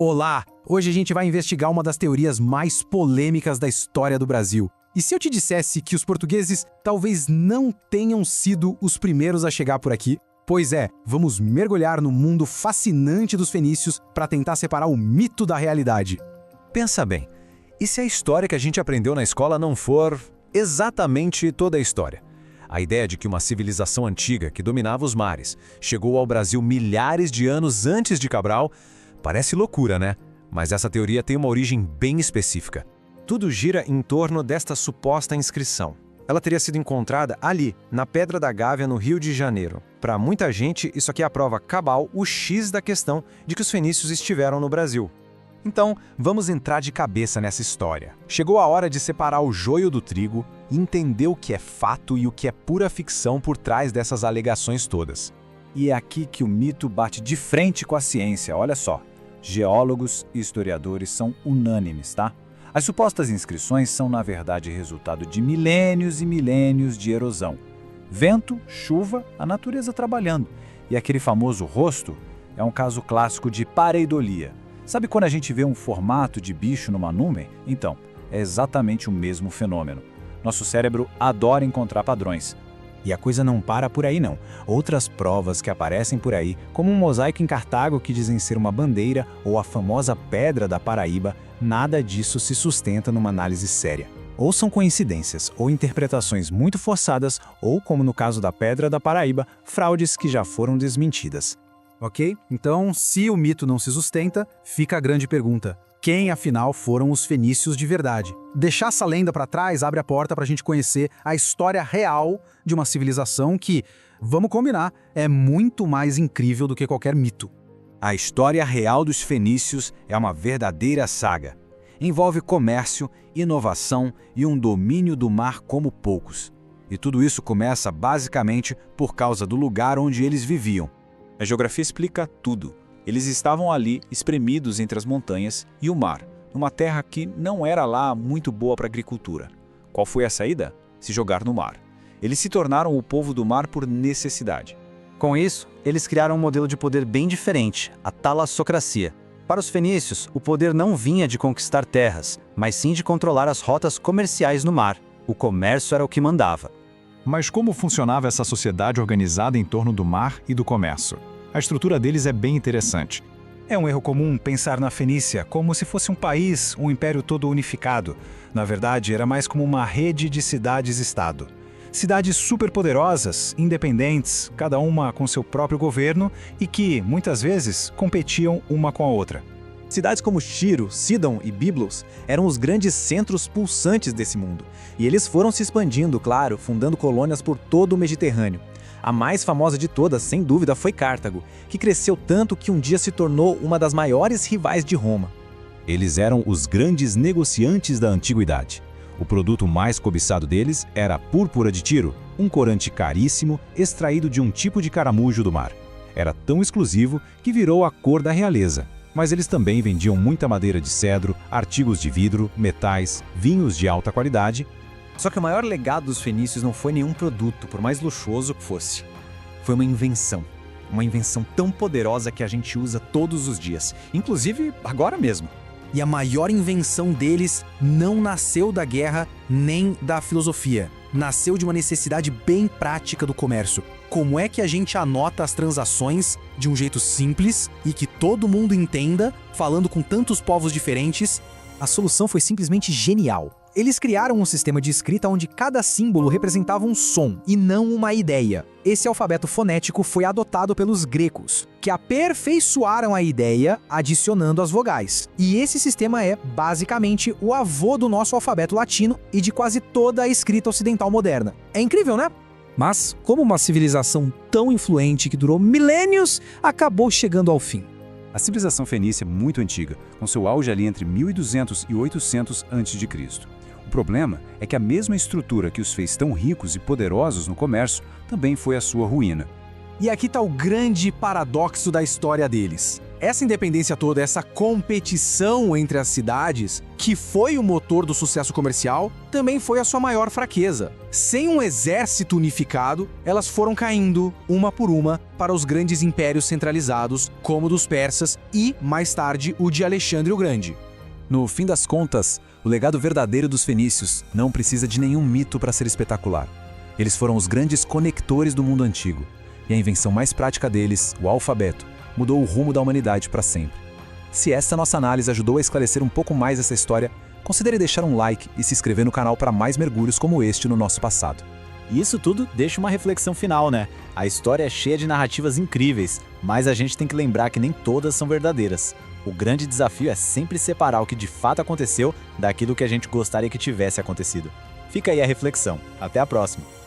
Olá! Hoje a gente vai investigar uma das teorias mais polêmicas da história do Brasil. E se eu te dissesse que os portugueses talvez não tenham sido os primeiros a chegar por aqui? Pois é, vamos mergulhar no mundo fascinante dos fenícios para tentar separar o mito da realidade. Pensa bem, e se a história que a gente aprendeu na escola não for exatamente toda a história? A ideia de que uma civilização antiga que dominava os mares chegou ao Brasil milhares de anos antes de Cabral parece loucura, né? Mas essa teoria tem uma origem bem específica. Tudo gira em torno desta suposta inscrição. Ela teria sido encontrada ali, na Pedra da Gávea, no Rio de Janeiro. Para muita gente, isso aqui é a prova cabal, o X da questão de que os fenícios estiveram no Brasil. Então, vamos entrar de cabeça nessa história. Chegou a hora de separar o joio do trigo e entender o que é fato e o que é pura ficção por trás dessas alegações todas. E é aqui que o mito bate de frente com a ciência, olha só. Geólogos e historiadores são unânimes, tá? As supostas inscrições são, na verdade, resultado de milênios e milênios de erosão. Vento, chuva, a natureza trabalhando. E aquele famoso rosto é um caso clássico de pareidolia. Sabe quando a gente vê um formato de bicho numa nuvem? Então, é exatamente o mesmo fenômeno. Nosso cérebro adora encontrar padrões. E a coisa não para por aí não. Outras provas que aparecem por aí, como um mosaico em Cartago que dizem ser uma bandeira ou a famosa Pedra da Paraíba, nada disso se sustenta numa análise séria. Ou são coincidências, ou interpretações muito forçadas, ou, como no caso da Pedra da Paraíba, fraudes que já foram desmentidas. Ok? Então, se o mito não se sustenta, fica a grande pergunta. Quem, afinal, foram os fenícios de verdade? Deixar essa lenda para trás abre a porta para a gente conhecer a história real de uma civilização que, vamos combinar, é muito mais incrível do que qualquer mito. A história real dos fenícios é uma verdadeira saga. Envolve comércio, inovação e um domínio do mar como poucos. E tudo isso começa basicamente por causa do lugar onde eles viviam. A geografia explica tudo. Eles estavam ali, espremidos entre as montanhas e o mar, numa terra que não era lá muito boa para a agricultura. Qual foi a saída? Se jogar no mar. Eles se tornaram o povo do mar por necessidade. Com isso, eles criaram um modelo de poder bem diferente, a talassocracia. Para os fenícios, o poder não vinha de conquistar terras, mas sim de controlar as rotas comerciais no mar. O comércio era o que mandava. Mas como funcionava essa sociedade organizada em torno do mar e do comércio? A estrutura deles é bem interessante. É um erro comum pensar na Fenícia como se fosse um país, um império todo unificado. Na verdade, era mais como uma rede de cidades-estado. Cidades superpoderosas, independentes, cada uma com seu próprio governo e que, muitas vezes, competiam uma com a outra. Cidades como Tiro, Sidon e Byblos eram os grandes centros pulsantes desse mundo. E eles foram se expandindo, claro, fundando colônias por todo o Mediterrâneo. A mais famosa de todas, sem dúvida, foi Cartago, que cresceu tanto que um dia se tornou uma das maiores rivais de Roma. Eles eram os grandes negociantes da antiguidade. O produto mais cobiçado deles era a púrpura de Tiro, um corante caríssimo extraído de um tipo de caramujo do mar. Era tão exclusivo que virou a cor da realeza. Mas eles também vendiam muita madeira de cedro, artigos de vidro, metais, vinhos de alta qualidade. Só que o maior legado dos fenícios não foi nenhum produto, por mais luxuoso que fosse. Foi uma invenção. Uma invenção tão poderosa que a gente usa todos os dias, inclusive agora mesmo. E a maior invenção deles não nasceu da guerra nem da filosofia. Nasceu de uma necessidade bem prática do comércio. Como é que a gente anota as transações de um jeito simples e que todo mundo entenda, falando com tantos povos diferentes? A solução foi simplesmente genial. Eles criaram um sistema de escrita onde cada símbolo representava um som e não uma ideia. Esse alfabeto fonético foi adotado pelos gregos, que aperfeiçoaram a ideia adicionando as vogais. E esse sistema é, basicamente, o avô do nosso alfabeto latino e de quase toda a escrita ocidental moderna. É incrível, né? Mas, como uma civilização tão influente que durou milênios, acabou chegando ao fim. A civilização fenícia é muito antiga, com seu auge ali entre 1200 e 800 a.C. O problema é que a mesma estrutura que os fez tão ricos e poderosos no comércio também foi a sua ruína. E aqui está o grande paradoxo da história deles. Essa independência toda, essa competição entre as cidades, que foi o motor do sucesso comercial, também foi a sua maior fraqueza. Sem um exército unificado, elas foram caindo, uma por uma, para os grandes impérios centralizados, como o dos persas e, mais tarde, o de Alexandre o Grande. No fim das contas, o legado verdadeiro dos fenícios não precisa de nenhum mito para ser espetacular. Eles foram os grandes conectores do mundo antigo, e a invenção mais prática deles, o alfabeto, mudou o rumo da humanidade para sempre. Se essa nossa análise ajudou a esclarecer um pouco mais essa história, considere deixar um like e se inscrever no canal para mais mergulhos como este no nosso passado. E isso tudo deixa uma reflexão final, né? A história é cheia de narrativas incríveis, mas a gente tem que lembrar que nem todas são verdadeiras. O grande desafio é sempre separar o que de fato aconteceu daquilo que a gente gostaria que tivesse acontecido. Fica aí a reflexão. Até a próxima!